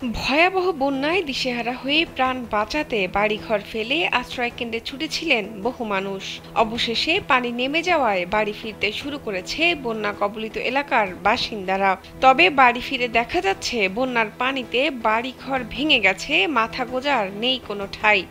ভয়াবহ বন্যায় দিশেহারা হয়ে প্রাণ বাঁচাতে বাড়িঘর ফেলে আশ্রয়কেন্দ্রে ছুটেছিলেন বহু মানুষ। অবশেষে পানি নেমে যাওয়ায় বাড়ি ফিরতে শুরু করেছে বন্যা কবলিত এলাকার বাসিন্দারা। তবে বাড়ি ফিরে দেখা যাচ্ছে বন্যার পানিতে বাড়িঘর ভেঙে গেছে, মাথা গোঁজার নেই কোনো ঠাঁই।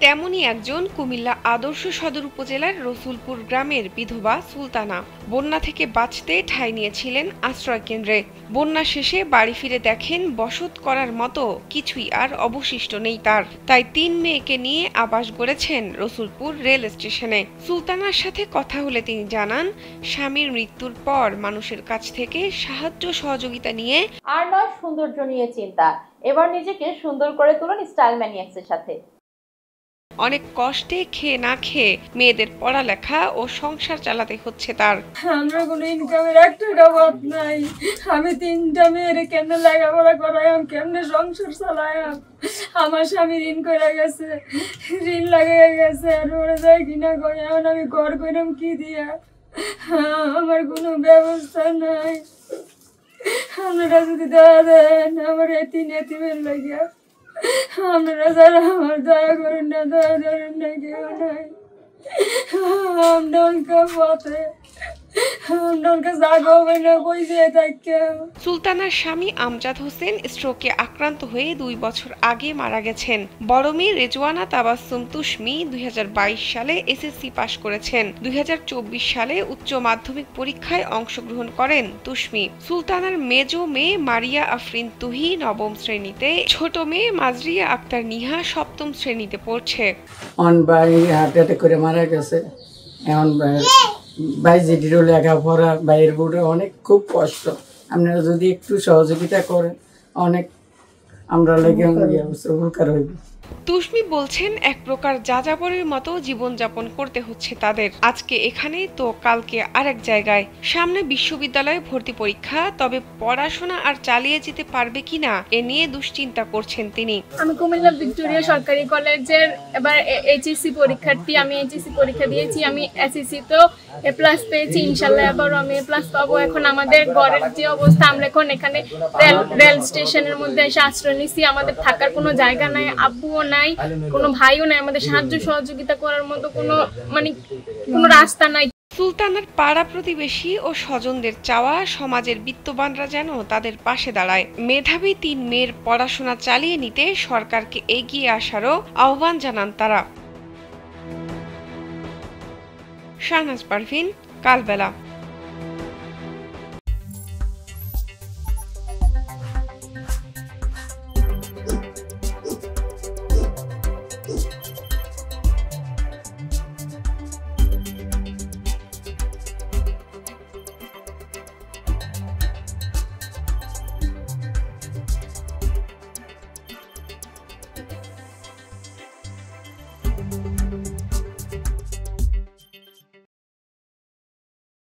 তেমনই একজন কুমিল্লা আদর্শ সদর উপজেলার রসুলপুর গ্রামের বিধবা সুলতানা। বন্যা থেকে বাঁচতে ঠাঁই নিয়েছিলেন আশ্রয়কেন্দ্রে। বন্যা শেষে বাড়ি ফিরে দেখেন বসত করার মতো কিছুই আর অবশিষ্ট নেই তার। তাই ৩ মেয়েকে নিয়ে আবাস গড়েছেন রসুলপুর রেল স্টেশনে। সুলতানার সাথে কথা হলে তিনি জানান, স্বামীর মৃত্যুর পর মানুষের কাছ থেকে সাহায্য সহযোগিতা নিয়ে আর নয় সৌন্দর্য নিয়ে চিন্তা, এবার নিজেকে সুন্দর করে তুলুন স্টাইল ম্যানিয়াক্সের সাথে। অনেক কষ্টে খেয়ে না খেয়ে মেয়েদের পড়ালেখা ও সংসার চালাতে হচ্ছে তার। আমরা কোনো ইনকামের একটা অভাব নাই। আমি 3টা মেয়ের কেমনে লেখাপড়া করাইম, কেমনে সংসার চালাইম। আমার স্বামী ঋণ করে গেছে, ঋণ লাগিয়ে গেছে, আর ওরা যায় কিনা করে। এখন আমি ঘর কইরাম কি দিয়া? আমার কোনো ব্যবস্থা নাই। আপনারা যদি দয়া দেন আমার এতিমের লাগিয়া, আপনারা যারা আমার দয়া করেন না, দয়া ধরেন না, কেউ নাই। সুলতানার স্বামী আমজাদ হোসেন স্ট্রোকে আক্রান্ত হয়ে 2 বছর আগে মারা গেছেন। বড় মেয়ে রেজওয়ানা তাবাসসুম তুশমি 2022 সালে এসএসসি পাশ করেছেন। 2024 সালে উচ্চ মাধ্যমিক পরীক্ষায় অংশগ্রহণ করেন তুশমি। সুলতানার মেজো মেয়ে মারিয়া আফরিন তুহি 9ম শ্রেণীতে, ছোট মেয়ে মাজরিয়া আক্তার নিহা 7ম শ্রেণীতে পড়ছে। হার্ট অ্যাটাক করে মারা গেছে। এখন ভাই যেটিরও লেখাপড়া, ভাইয়ের বোর্ডে অনেক খুব কষ্ট। আপনারা যদি একটু সহযোগিতা করেন, অনেক আমরা লেগে উপকার হইব। তুশমি বলছেন, এক প্রকার যাযাবরের মতো জীবনযাপন করতে হচ্ছে তাদের। আজকে এখানে তো কালকে আরেক জায়গায়। সামনে বিশ্ববিদ্যালয়ে ভর্তি পরীক্ষা, তবে পড়াশোনা আর চালিয়ে যেতে পারবে কিনা এ নিয়ে দুশ্চিন্তা করছেন তিনি। আমি কুমিল্লা ভিক্টোরিয়া সরকারি কলেজের এবার এইচএসসি পরীক্ষার্থী। আমি এইচএসসি পরীক্ষা দিয়েছি, আমি এসএসসি তো A+ পেয়েছি। ইনশাল্লাহ এবারও আমি A+ পাবো। এখন আমাদের ঘরের যে অবস্থা, আমরা এখন এখানে রেল স্টেশনের মধ্যে এসে আশ্রয় নিচ্ছি। আমাদের থাকার কোনো জায়গা নাই, আব্বুও নাই, কোনো ভাইও নাই, আমাদের সাহায্য সহযোগিতা করার মতো কোনো রাস্তা নাই। সুলতানার পাড়া প্রতিবেশী ও স্বজনদের চাওয়া সমাজের বিত্তবানরা যেন তাদের পাশে দাঁড়ায়। মেধাবী 3 মেয়ের পড়াশোনা চালিয়ে নিতে সরকারকে এগিয়ে আসারও আহ্বান জানান তারা। শাহনাজ পারভীন, কালবেলা।